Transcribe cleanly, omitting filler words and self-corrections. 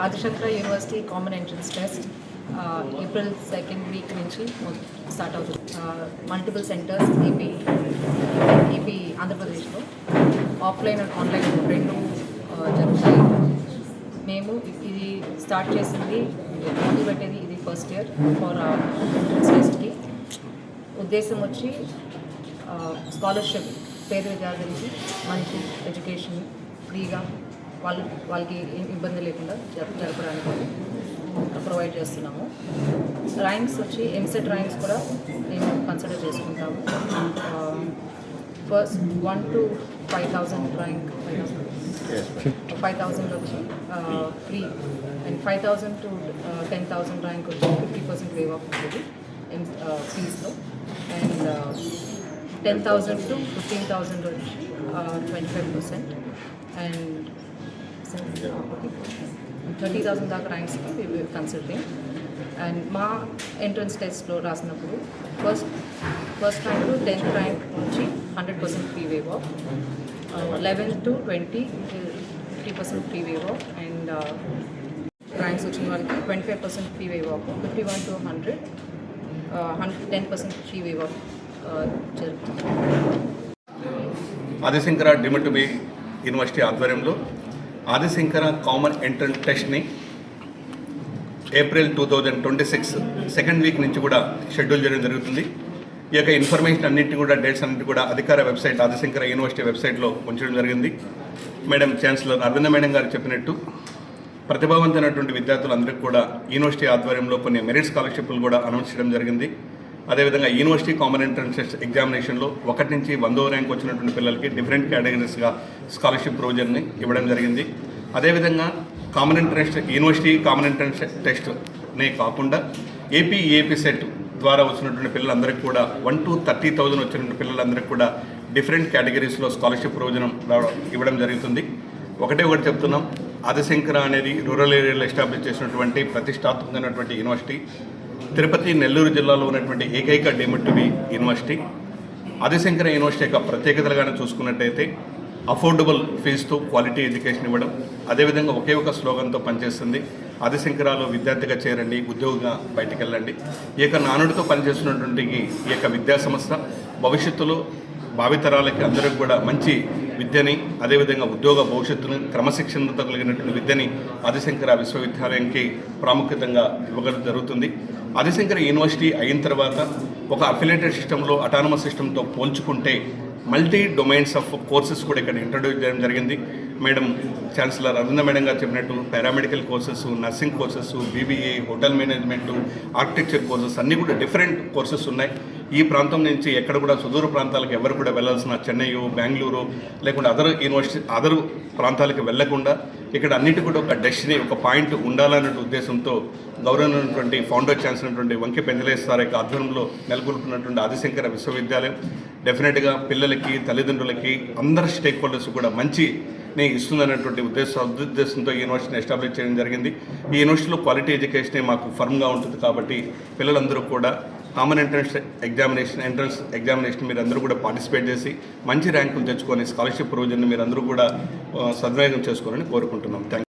Adi Shankara university common entrance test April 2nd week నుంచి start అవుతుంది. Multiple centres AP ఆంధ్రప్రదేశ్లో offline and online రెండు జరుగుతాయి. మేము ఇది స్టార్ట్ చేసింది మొదలు పెట్టేది ఇది ఫస్ట్ ఇయర్ ఫర్ ఎంట్రన్స్ టెస్ట్కి. ఉద్దేశం వచ్చి స్కాలర్షిప్ పేద విద్యార్థులకి మంచి ఎడ్యుకేషన్ ఫ్రీగా వాళ్ళకి ఏం ఇబ్బంది లేకుండా జరపడానికి ప్రొవైడ్ చేస్తున్నాము. ర్యాంక్స్ వచ్చి ఎంసెట్ ర్యాంక్స్ కూడా మేము కన్సిడర్ చేసుకుంటాము. ఫస్ట్ 1 to 5,000 ర్యాంక్ 5,000 వచ్చి ఫ్రీ అండ్ 5,000 to 10,000 ర్యాంక్ వచ్చి 50% వేవ్ ఆఫ్ ఉంటుంది ఫీజ్లో. అండ్ 10,000 to 15,000 వచ్చి 25% అండ్ 30,000 దాకా ర్యాంక్స్కి we considering. అండ్ మా ఎంట్రన్స్ టెస్ట్లో రాసినప్పుడు ఫస్ట్ ర్యాంక్ 10th ర్యాంక్ నుంచి 100% free waive off, 11th to 20 50% free waive off, and ranks వచ్చిన వాళ్ళకి 25% free waive off, 51 to 100 10% free waive off జరుగుతుంది. Adi Shankara deemed to be university ఆధ్వర్యంలో ఆదిశంకర కామన్ ఎంట్రన్స్ టెస్ట్ని April 2026 second week నుంచి కూడా షెడ్యూల్ చేయడం జరుగుతుంది. ఈ యొక్క ఇన్ఫర్మేషన్ అన్నింటి కూడా డేట్స్ అన్నింటి కూడా అధికార వెబ్సైట్ ఆదిశంకర యూనివర్సిటీ వెబ్సైట్లో ఉంచడం జరిగింది. మేడం ఛాన్సలర్ అరవింద మేడం గారు చెప్పినట్టు ప్రతిభావంతమైనటువంటి విద్యార్థులందరికీ కూడా యూనివర్సిటీ ఆధ్వర్యంలో కొన్ని మెరిట్ స్కాలర్షిప్లు కూడా అనౌన్స్ చేయడం జరిగింది. అదేవిధంగా యూనివర్సిటీ కామన్ ఎంట్రన్స్ టెస్ట్ ఎగ్జామినేషన్లో 1 నుంచి 100వ ర్యాంక్ వచ్చినటువంటి పిల్లలకి డిఫరెంట్ కేటగిరీస్గా స్కాలర్షిప్ ప్రొవిజన్ని ఇవ్వడం జరిగింది. అదేవిధంగా యూనివర్సిటీ కామన్ ఎంట్రన్స్ టెస్ట్నే కాకుండా ఏపీ సెట్ ద్వారా వచ్చినటువంటి పిల్లలందరికీ కూడా 1 to 30,000 వచ్చినటువంటి పిల్లలందరికీ కూడా డిఫరెంట్ కేటగిరీస్లో స్కాలర్షిప్ ప్రొవిజన్ ఇవ్వడం జరుగుతుంది. ఒకటి చెప్తున్నాం, ఆదిశంకర అనేది రూరల్ ఏరియాలో ఎస్టాబ్లిష్ చేసినటువంటి ప్రతిష్టాత్మకమైనటువంటి యూనివర్సిటీ. తిరుపతి, నెల్లూరు జిల్లాలో ఉన్నటువంటి ఏకైక deemed to be university. Adi Shankara university యొక్క ప్రత్యేకతలుగానే చూసుకున్నట్టయితే అఫోర్డబుల్ ఫీజుతో క్వాలిటీ ఎడ్యుకేషన్ ఇవ్వడం, అదేవిధంగా ఒకే ఒక స్లోగన్తో పనిచేస్తుంది, ఆదిశంకరాలో విద్యార్థిగా చేరండి, ఉద్యోగిగా బయటికి వెళ్ళండి. ఈ యొక్క నానుడితో పనిచేస్తున్నటువంటి ఈ యొక్క విద్యా సంస్థ భవిష్యత్తులో భావితరాలకి అందరికి కూడా మంచి విద్యని, అదేవిధంగా ఉద్యోగ భవిష్యత్తును, క్రమశిక్షణతో కలిగినటువంటి విద్యని ఆదిశంకర విశ్వవిద్యాలయానికి ప్రాముఖ్యతంగా ఇవ్వగలం జరుగుతుంది. ఆదిశంకర యూనివర్సిటీ అయిన తర్వాత ఒక అఫిలియేటెడ్ సిస్టంలో అటానమస్ సిస్టంతో పోల్చుకుంటే మల్టీ డొమైన్స్ ఆఫ్ కోర్సెస్ కూడా ఇక్కడ ఇంట్రడ్యూస్ చేయడం జరిగింది. మేడం ఛాన్సలర్ అరవింద మేడం గారు చెప్పినట్టు paramedical courses, nursing courses, BBA, hotel management, architecture courses అన్నీ కూడా డిఫరెంట్ కోర్సెస్ ఉన్నాయి. ఈ ప్రాంతం నుంచి ఎక్కడ కూడా సుదూర ప్రాంతాలకు ఎవరు కూడా వెళ్ళాల్సిన చెన్నైయో, బెంగళూరు లేకుంటే అదర్ ప్రాంతాలకు వెళ్లకుండా ఇక్కడ అన్నిటి కూడా ఒక డెస్టినీ, ఒక పాయింట్ ఉండాలనే ఉద్దేశంతో గౌరవమైనటువంటి ఫౌండర్ ఛాన్సలర్ వంకే పెంజలేష్ సార్ యొక్క ఆధ్వర్యంలో నెలకొల్పుతున్నటువంటి ఆదిశంకర విశ్వవిద్యాలయం డెఫినెట్గా పిల్లలకి, తల్లిదండ్రులకి, అందరు స్టేక్ హోల్డర్స్ కూడా మంచిని ఇస్తుందనేటువంటి ఉద్దేశంతో ఈ యూనివర్సిటీని ఎస్టాబ్లిష్ చేయడం జరిగింది. ఈ యూనివర్సిటీలో క్వాలిటీ ఎడ్యుకేషనే మాకు ఫర్మ్గా ఉంటుంది కాబట్టి పిల్లలందరూ కూడా కామన్ ఎంట్రన్స్ ఎగ్జామినేషన్ మీరు అందరూ కూడా పార్టిసిపేట్ చేసి మంచి ర్యాంకులు తెచ్చుకొని స్కాలర్షిప్ ప్రొవిజన్ మీరు అందరూ కూడా సద్వినియోగం చేసుకోవాలని కోరుకుంటున్నాం. Thank you.